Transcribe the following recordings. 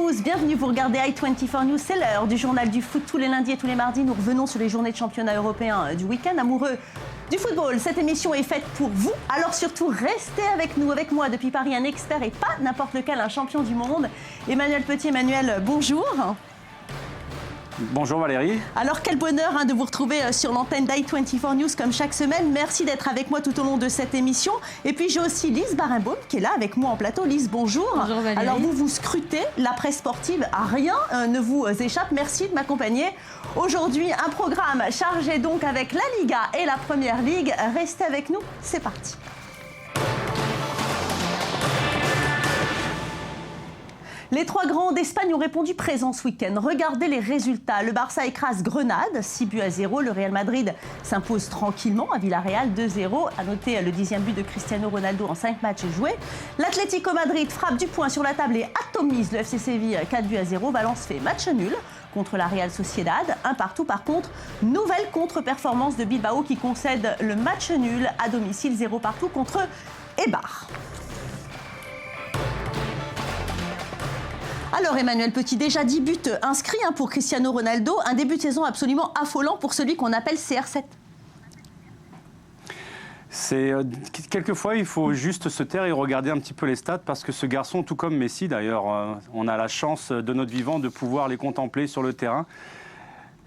News, bienvenue, vous regardez i24 News, c'est l'heure du journal du foot tous les lundis et tous les mardis. Nous revenons sur les journées de championnat européen du week-end. Amoureux du football, cette émission est faite pour vous, alors surtout restez avec nous, avec moi depuis Paris, un expert et pas n'importe lequel, un champion du monde. Emmanuel Petit. Emmanuel, bonjour. Bonjour Valérie. Alors quel bonheur de vous retrouver sur l'antenne d'i24 News comme chaque semaine. Merci d'être avec moi tout au long de cette émission. Et puis j'ai aussi Lise Barenbaum qui est là avec moi en plateau. Lise, bonjour. Bonjour Valérie. Alors vous scrutez la presse sportive, rien ne vous échappe. Merci de m'accompagner. Aujourd'hui, un programme chargé donc avec la Liga et la Première Ligue. Restez avec nous, c'est parti. Les trois grands d'Espagne ont répondu présent ce week-end. Regardez les résultats. Le Barça écrase Grenade, 6-0. Le Real Madrid s'impose tranquillement à Villarreal, 2-0. À noter le 10e but de Cristiano Ronaldo en 5 matchs joués. L'Atlético Madrid frappe du poing sur la table et atomise le FC Séville, 4-0. Valence fait match nul contre la Real Sociedad, un partout. Par contre, nouvelle contre-performance de Bilbao qui concède le match nul à domicile, 0 partout contre Eibar. Alors Emmanuel Petit, déjà 10 buts inscrits pour Cristiano Ronaldo, un début de saison absolument affolant pour celui qu'on appelle CR7. Quelquefois, il faut juste se taire et regarder un petit peu les stats parce que ce garçon, tout comme Messi d'ailleurs, on a la chance de notre vivant de pouvoir les contempler sur le terrain.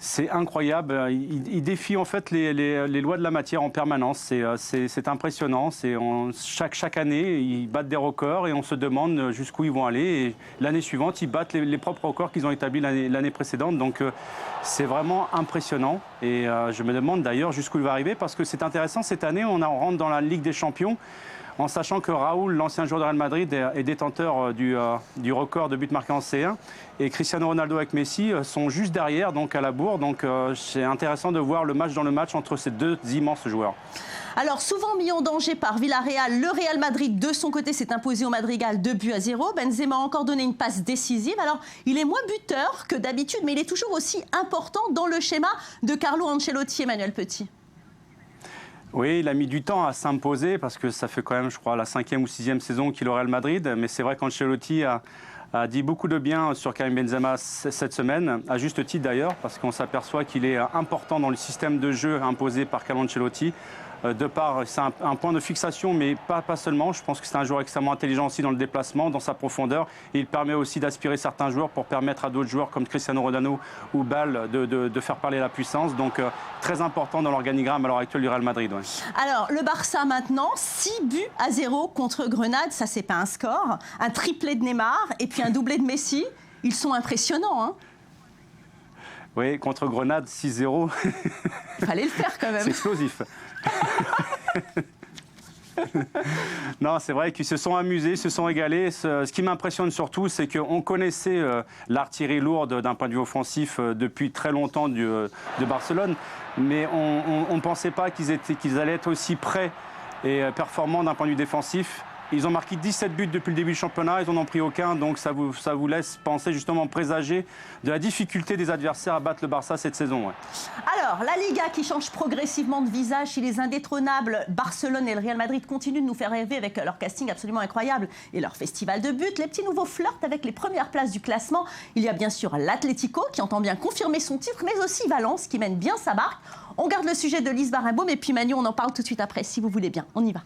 C'est incroyable, il défie en fait les lois de la matière en permanence, c'est impressionnant, chaque année ils battent des records et on se demande jusqu'où ils vont aller et l'année suivante ils battent les propres records qu'ils ont établis l'année précédente, donc c'est vraiment impressionnant et je me demande d'ailleurs jusqu'où il va arriver parce que c'est intéressant, cette année on rentre dans la Ligue des Champions en sachant que Raoul, l'ancien joueur de Real Madrid, est détenteur du record de buts marqués en C1 et Cristiano Ronaldo avec Messi sont juste derrière, donc à la bourre. Donc c'est intéressant de voir le match dans le match entre ces deux immenses joueurs. Alors souvent mis en danger par Villarreal, le Real Madrid de son côté s'est imposé au Madrigal 2-0. Benzema a encore donné une passe décisive. Alors il est moins buteur que d'habitude, mais il est toujours aussi important dans le schéma de Carlo Ancelotti. Emmanuel Petit. Oui, il a mis du temps à s'imposer parce que ça fait quand même, je crois, la 5e ou 6e saison qu'il est au Real Madrid. Mais c'est vrai qu'Ancelotti a dit beaucoup de bien sur Karim Benzema cette semaine, à juste titre d'ailleurs, parce qu'on s'aperçoit qu'il est important dans le système de jeu imposé par Carlo Ancelotti. De part, c'est un point de fixation, mais pas seulement. Je pense que c'est un joueur extrêmement intelligent aussi dans le déplacement, dans sa profondeur. Et il permet aussi d'aspirer certains joueurs pour permettre à d'autres joueurs comme Cristiano Ronaldo ou Bale de faire parler la puissance. Donc très important dans l'organigramme à l'heure actuelle du Real Madrid. Ouais. Alors le Barça maintenant, 6-0 contre Grenade, ça c'est pas un score. Un triplé de Neymar et puis un doublé de Messi. Ils sont impressionnants, hein. Oui, contre Grenade, 6-0. Il fallait le faire quand même. C'est explosif. Non, c'est vrai qu'ils se sont amusés, se sont régalés. Ce qui m'impressionne surtout, c'est qu'on connaissait l'artillerie lourde d'un point de vue offensif depuis très longtemps de Barcelone, mais on ne pensait pas qu'ils allaient être aussi prêts et performants d'un point de vue défensif. Ils ont marqué 17 buts depuis le début du championnat, ils n'en ont pris aucun, donc ça vous laisse penser justement, présager de la difficulté des adversaires à battre le Barça cette saison. Ouais. Alors, la Liga qui change progressivement de visage chez les indétrônables Barcelone et le Real Madrid continuent de nous faire rêver avec leur casting absolument incroyable et leur festival de buts. Les petits nouveaux flirtent avec les premières places du classement. Il y a bien sûr l'Atlético qui entend bien confirmer son titre, mais aussi Valence qui mène bien sa barque. On garde le sujet de Lise Barenbaum et puis Manu, on en parle tout de suite après, si vous voulez bien. On y va.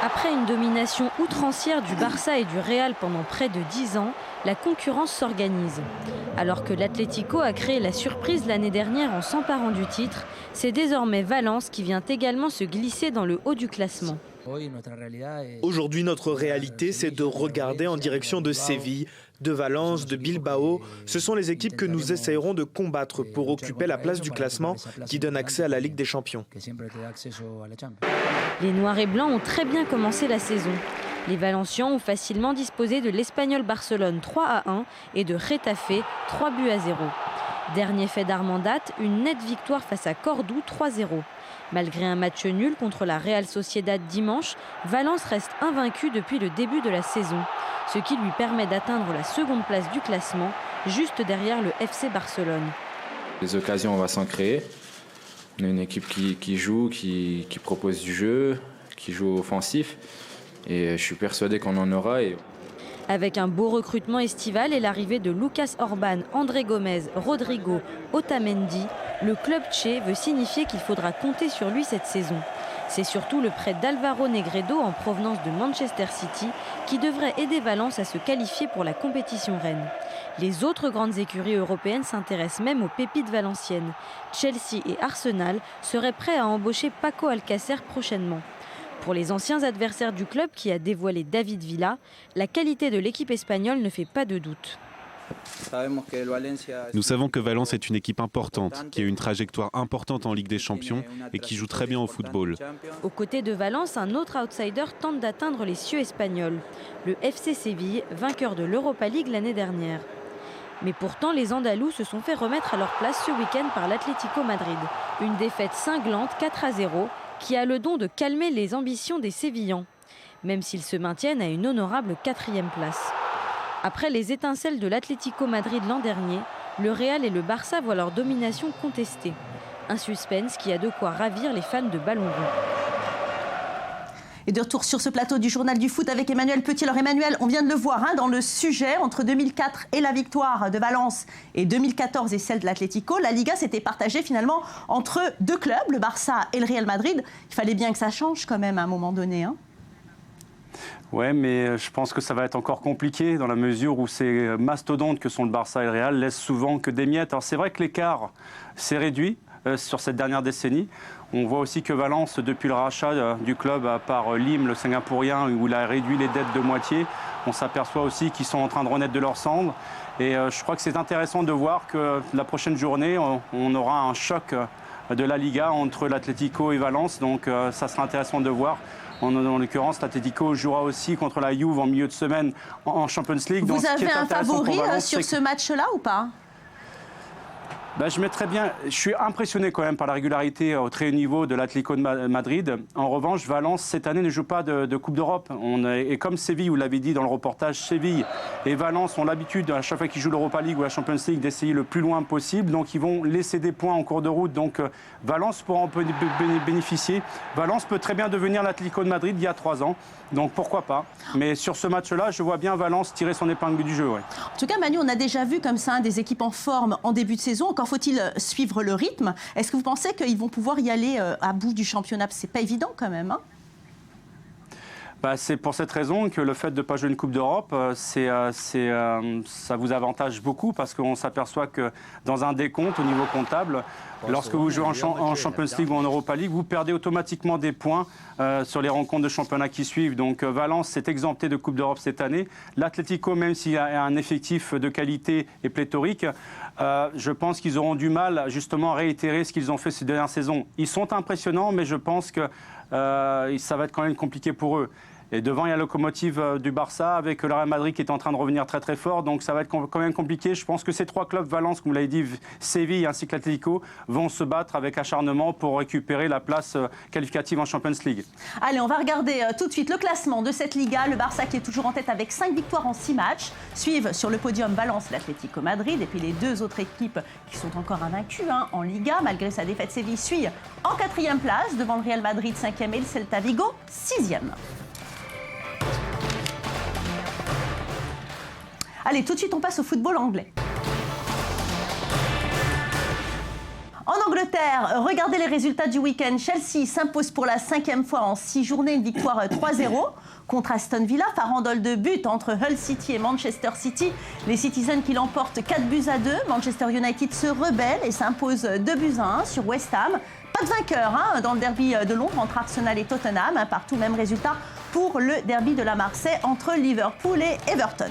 Après une domination outrancière du Barça et du Real pendant près de 10 ans, la concurrence s'organise. Alors que l'Atlético a créé la surprise l'année dernière en s'emparant du titre, c'est désormais Valence qui vient également se glisser dans le haut du classement. Aujourd'hui, notre réalité, c'est de regarder en direction de Séville, de Valence, de Bilbao. Ce sont les équipes que nous essayerons de combattre pour occuper la place du classement qui donne accès à la Ligue des Champions. Les Noirs et Blancs ont très bien commencé la saison. Les Valencians ont facilement disposé de l'Espagnol Barcelone 3-1 et de Getafe 3-0. Dernier fait d'armes en date, une nette victoire face à Cordoue 3-0. Malgré un match nul contre la Real Sociedad dimanche, Valence reste invaincu depuis le début de la saison, ce qui lui permet d'atteindre la seconde place du classement, juste derrière le FC Barcelone. Les occasions, on va s'en créer. On est une équipe qui joue, qui propose du jeu, qui joue offensif. Et je suis persuadé qu'on en aura. Avec un beau recrutement estival et l'arrivée de Lucas Orban, André Gomez, Rodrigo, Otamendi, le club tché veut signifier qu'il faudra compter sur lui cette saison. C'est surtout le prêt d'Alvaro Negredo en provenance de Manchester City qui devrait aider Valence à se qualifier pour la compétition reine. Les autres grandes écuries européennes s'intéressent même aux pépites valenciennes. Chelsea et Arsenal seraient prêts à embaucher Paco Alcácer prochainement. Pour les anciens adversaires du club qui a dévoilé David Villa, la qualité de l'équipe espagnole ne fait pas de doute. Nous savons que Valence est une équipe importante, qui a une trajectoire importante en Ligue des Champions et qui joue très bien au football. Aux côtés de Valence, un autre outsider tente d'atteindre les cieux espagnols, le FC Séville, vainqueur de l'Europa League l'année dernière. Mais pourtant, les Andalous se sont fait remettre à leur place ce week-end par l'Atlético Madrid. Une défaite cinglante 4-0 qui a le don de calmer les ambitions des Sévillans, même s'ils se maintiennent à une honorable 4e place. Après les étincelles de l'Atlético Madrid l'an dernier, le Real et le Barça voient leur domination contestée. Un suspense qui a de quoi ravir les fans de ballon rond. Et de retour sur ce plateau du Journal du Foot avec Emmanuel Petit. Alors Emmanuel, on vient de le voir dans le sujet, entre 2004 et la victoire de Valence et 2014 et celle de l'Atlético, la Liga s'était partagée finalement entre deux clubs, le Barça et le Real Madrid. Il fallait bien que ça change quand même à un moment donné. Ouais, mais je pense que ça va être encore compliqué dans la mesure où ces mastodontes que sont le Barça et le Real laissent souvent que des miettes. Alors c'est vrai que l'écart s'est réduit sur cette dernière décennie. On voit aussi que Valence, depuis le rachat du club par Lim, le Singapourien, où il a réduit les dettes de moitié, on s'aperçoit aussi qu'ils sont en train de renaître de leurs cendres. Et je crois que c'est intéressant de voir que la prochaine journée, on aura un choc de la Liga entre l'Atlético et Valence. Donc ça sera intéressant de voir. En l'occurrence, l'Atlético jouera aussi contre la Juve en milieu de semaine en Champions League. Vous avez un favori sur ce match-là ou pas ? Je mettrais bien. Je suis impressionné quand même par la régularité au très haut niveau de l'Atlético de Madrid. En revanche, Valence, cette année, ne joue pas de Coupe d'Europe. Et comme Séville, vous l'avez dit dans le reportage, Séville et Valence ont l'habitude, à chaque fois qu'ils jouent l'Europa League ou la Champions League, d'essayer le plus loin possible. Donc, ils vont laisser des points en cours de route. Donc, Valence pourra en bénéficier. Valence peut très bien devenir l'Atlético de Madrid il y a 3 ans. Donc, pourquoi pas. Mais sur ce match-là, je vois bien Valence tirer son épingle du jeu. Ouais. En tout cas, Manu, on a déjà vu comme ça des équipes en forme en début de saison. Encore faut-il suivre le rythme. Est-ce que vous pensez qu'ils vont pouvoir y aller à bout du championnat ? C'est pas évident quand même. C'est pour cette raison que le fait de ne pas jouer une Coupe d'Europe, ça vous avantage beaucoup parce qu'on s'aperçoit que dans un décompte au niveau comptable, lorsque vous jouez en Champions League ou en Europa League, vous perdez automatiquement des points sur les rencontres de championnat qui suivent. Donc Valence s'est exempté de Coupe d'Europe cette année. L'Atlético, même s'il y a un effectif de qualité et pléthorique, je pense qu'ils auront du mal justement à réitérer ce qu'ils ont fait ces dernières saisons. Ils sont impressionnants, mais je pense que ça va être quand même compliqué pour eux. Et devant, il y a le locomotive du Barça avec le Real Madrid qui est en train de revenir très très fort. Donc ça va être quand même compliqué. Je pense que ces 3 clubs, Valence, comme vous l'avez dit, Séville ainsi que l'Atlético, vont se battre avec acharnement pour récupérer la place qualificative en Champions League. Allez, on va regarder tout de suite le classement de cette Liga. Le Barça qui est toujours en tête avec 5 victoires en 6 matchs. Suivent sur le podium Valence, l'Atlético Madrid. Et puis les 2 autres équipes qui sont encore invaincues en Liga. Malgré sa défaite, Séville suit en 4e place devant le Real Madrid 5e et le Celta Vigo 6e. Allez, tout de suite, on passe au football anglais. En Angleterre, regardez les résultats du week-end. Chelsea s'impose pour la 5e fois en 6 journées, une victoire 3-0 contre Aston Villa. Farandole de but entre Hull City et Manchester City. Les Citizens qui l'emportent 4-2. Manchester United se rebelle et s'impose 2-1 sur West Ham. Pas de vainqueur dans le derby de Londres entre Arsenal et Tottenham. Partout, même résultat pour le derby de la Marseille entre Liverpool et Everton.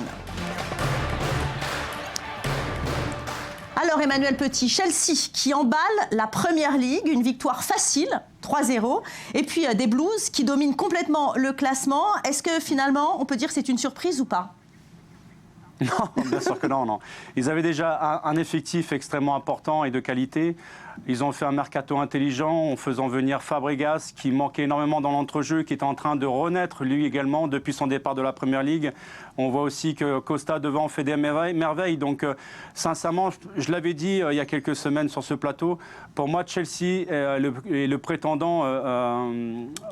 Alors Emmanuel Petit, Chelsea qui emballe la Première Ligue, une victoire facile, 3-0. Et puis des Blues qui dominent complètement le classement. Est-ce que finalement on peut dire que c'est une surprise ou pas ? Non, bien sûr que non. Ils avaient déjà un effectif extrêmement important et de qualité. Ils ont fait un mercato intelligent en faisant venir Fabregas, qui manquait énormément dans l'entrejeu, qui est en train de renaître lui également depuis son départ de la Première Ligue. On voit aussi que Costa devant fait des merveilles. Donc sincèrement, je l'avais dit il y a quelques semaines sur ce plateau, pour moi Chelsea est le prétendant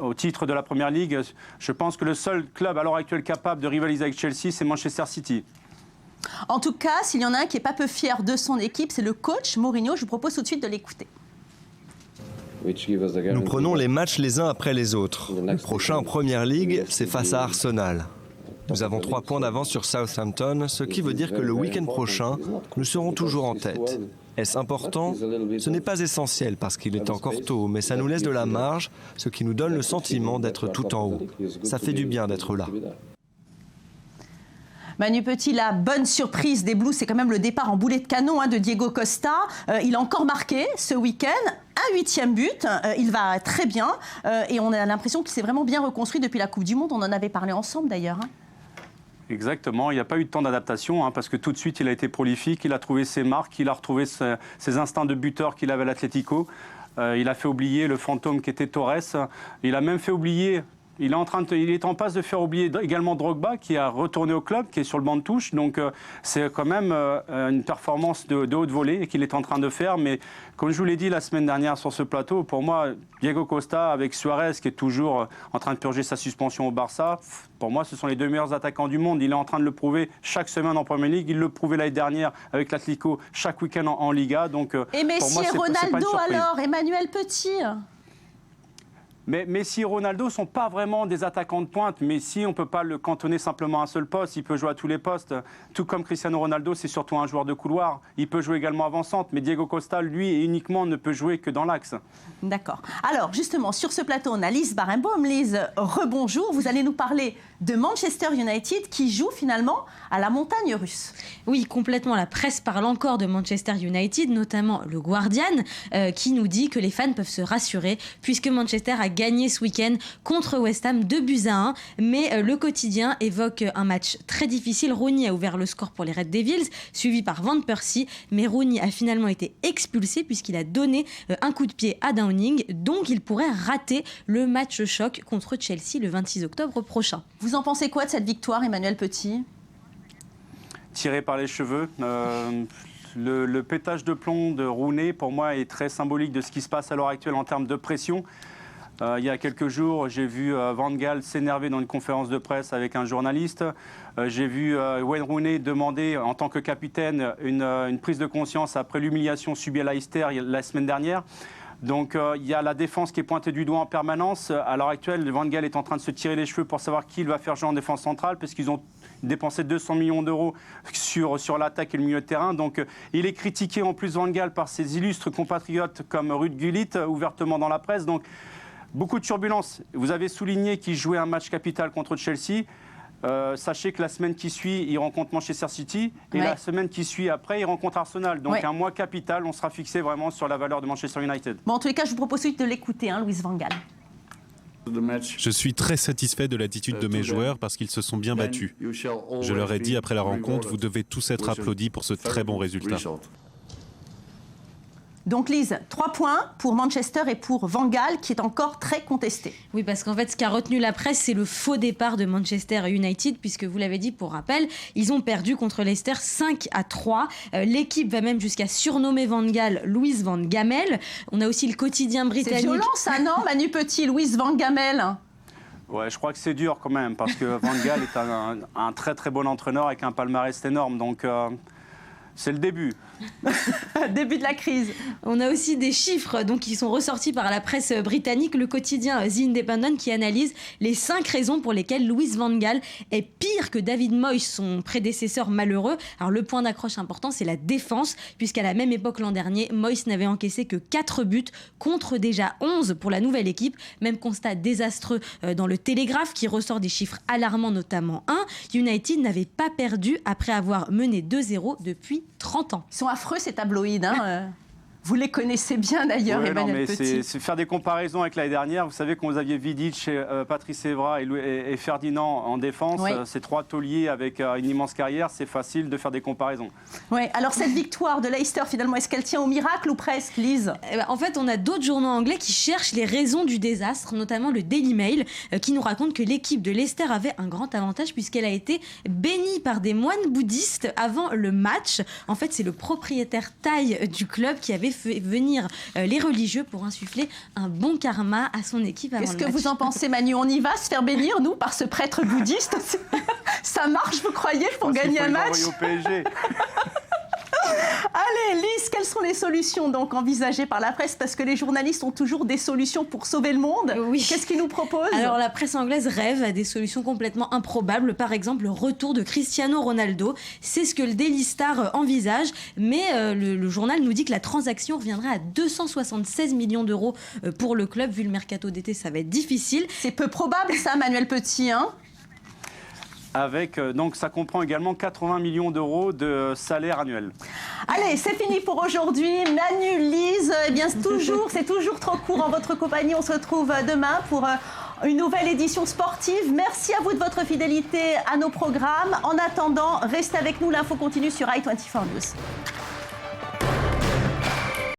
au titre de la Première Ligue. Je pense que le seul club à l'heure actuelle capable de rivaliser avec Chelsea, c'est Manchester City. En tout cas, s'il y en a un qui n'est pas peu fier de son équipe, c'est le coach Mourinho. Je vous propose tout de suite de l'écouter. Nous prenons les matchs les uns après les autres. Le prochain en Première Ligue, c'est face à Arsenal. Nous avons 3 points d'avance sur Southampton, ce qui veut dire que le week-end prochain, nous serons toujours en tête. Est-ce important? Ce n'est pas essentiel parce qu'il est encore tôt, mais ça nous laisse de la marge, ce qui nous donne le sentiment d'être tout en haut. Ça fait du bien d'être là. Manu Petit, la bonne surprise des Blues, c'est quand même le départ en boulet de canon de Diego Costa. Il a encore marqué ce week-end un 8e but. Il va très bien et on a l'impression qu'il s'est vraiment bien reconstruit depuis la Coupe du Monde. On en avait parlé ensemble d'ailleurs. Exactement, il n'y a pas eu de temps d'adaptation parce que tout de suite il a été prolifique, il a trouvé ses marques, il a retrouvé ses instincts de buteur qu'il avait à l'Atlético. Il a fait oublier le fantôme qui était Torres. Il a même fait oublier... Il est en passe de faire oublier également Drogba, qui a retourné au club, qui est sur le banc de touche. Donc c'est quand même une performance de haute volée qu'il est en train de faire. Mais comme je vous l'ai dit la semaine dernière sur ce plateau, pour moi, Diego Costa avec Suarez, qui est toujours en train de purger sa suspension au Barça, pour moi, ce sont les 2 meilleurs attaquants du monde. Il est en train de le prouver chaque semaine en Premier League. Il le prouvait l'année dernière avec l'Atlético, chaque week-end en Liga. Donc, et Messi pour moi, et Ronaldo alors, Emmanuel Petit? Mais Messi et Ronaldo ne sont pas vraiment des attaquants de pointe. Messi, on ne peut pas le cantonner simplement à un seul poste. Il peut jouer à tous les postes. Tout comme Cristiano Ronaldo, c'est surtout un joueur de couloir. Il peut jouer également avant-centre. Mais Diego Costa, lui, uniquement ne peut jouer que dans l'axe. D'accord. Alors, justement, sur ce plateau, on a Lise Barenbaum. Lise, rebonjour. Vous allez nous parler de Manchester United qui joue finalement à la montagne russe. Oui, complètement. La presse parle encore de Manchester United, notamment le Guardian, qui nous dit que les fans peuvent se rassurer puisque Manchester a gagné ce week-end contre West Ham 2-1. Mais le quotidien évoque un match très difficile. Rooney a ouvert le score pour les Red Devils, suivi par Van Persie. Mais Rooney a finalement été expulsé puisqu'il a donné un coup de pied à Downing. Donc il pourrait rater le match choc contre Chelsea le 26 octobre prochain. Vous en pensez quoi de cette victoire, Emmanuel Petit ? Tiré par les cheveux. Le pétage de plomb de Rooney, pour moi, est très symbolique de ce qui se passe à l'heure actuelle en termes de pression. Il y a quelques jours, j'ai vu Van Gaal s'énerver dans une conférence de presse avec un journaliste. J'ai vu Wayne Rooney demander, en tant que capitaine, une prise de conscience après l'humiliation subie à Leicester la semaine dernière. Donc il y a la défense qui est pointée du doigt en permanence. À l'heure actuelle, Van Gaal est en train de se tirer les cheveux pour savoir qui il va faire jouer en défense centrale, parce qu'ils ont dépensé 200 millions d'euros sur l'attaque et le milieu de terrain. Donc il est critiqué en plus, Van Gaal, par ses illustres compatriotes comme Ruud Gullit, ouvertement dans la presse. Donc beaucoup de turbulences. Vous avez souligné qu'il jouait un match capital contre Chelsea. Sachez que la semaine qui suit, il rencontre Manchester City et la semaine qui suit après, il rencontre Arsenal. Donc un mois capital, on sera fixé vraiment sur la valeur de Manchester United. Bon, en tous les cas, je vous propose de l'écouter, Louis Van Gaal. Je suis très satisfait de l'attitude de mes joueurs parce qu'ils se sont bien battus. Je leur ai dit après la rencontre, vous devez tous être applaudis pour ce très bon résultat. Donc Lise, 3 points pour Manchester et pour Van Gaal qui est encore très contesté. Oui, parce qu'en fait, ce qui a retenu la presse, c'est le faux départ de Manchester United, puisque vous l'avez dit, pour rappel, ils ont perdu contre Leicester 5-3. L'équipe va même jusqu'à surnommer Van Gaal Louis Van Gammel. On a aussi le quotidien britannique. C'est violent ça, non, Manu Petit, Louis Van Gammel? Ouais, je crois que c'est dur quand même, parce que Van Gaal est un très très bon entraîneur avec un palmarès énorme. Donc c'est le début. Début de la crise. On a aussi des chiffres qui sont ressortis par la presse britannique, le quotidien The Independent, qui analyse les 5 raisons pour lesquelles Louis Van Gaal est pire que David Moyes, son prédécesseur malheureux. Alors le point d'accroche important, c'est la défense, puisqu'à la même époque l'an dernier, Moyes n'avait encaissé que 4 buts contre déjà 11 pour la nouvelle équipe. Même constat désastreux dans le Télégraphe, qui ressort des chiffres alarmants, notamment United n'avait pas perdu après avoir mené 2-0 depuis 30 ans. Ils sont affreux ces tabloïds. Vous les connaissez bien d'ailleurs, Oui, Emmanuel Petit. C'est faire des comparaisons avec l'année dernière. Vous savez, quand vous aviez Vidic, Patrice Evra et Ferdinand en défense, Oui. ces trois tauliers avec une immense carrière, c'est facile de faire des comparaisons. Oui, alors cette victoire de Leicester, finalement, est-ce qu'elle tient au miracle ou presque, Lise? En fait, on a d'autres journaux anglais qui cherchent les raisons du désastre, notamment le Daily Mail, qui nous raconte que l'équipe de Leicester avait un grand avantage puisqu'elle a été bénie par des moines bouddhistes avant le match. En fait, c'est le propriétaire thaï du club qui avait fait venir les religieux pour insuffler un bon karma à son équipe avant le match. Qu'est-ce que vous en pensez, Manu? On y va se faire bénir, nous, par ce prêtre bouddhiste? Ça marche, vous croyez, pour gagner un match? Au PSG. Allez, Lise, quelles sont les solutions donc envisagées par la presse? Parce que les journalistes ont toujours des solutions pour sauver le monde. Oui. Qu'est-ce qu'ils nous proposent? Alors la presse anglaise rêve à des solutions complètement improbables. Par exemple, le retour de Cristiano Ronaldo. C'est ce que le Daily Star envisage. Mais le journal nous dit que la transaction reviendra à 276 millions d'euros pour le club. Vu le mercato d'été, ça va être difficile. C'est peu probable ça, Manuel Petit, hein? avec, Donc ça comprend également 80 millions d'euros de salaire annuel. Allez, c'est fini pour aujourd'hui. Manu, Lise, eh bien c'est toujours trop court en votre compagnie. On se retrouve demain pour une nouvelle édition sportive. Merci à vous de votre fidélité à nos programmes. En attendant, restez avec nous. L'info continue sur i24 News.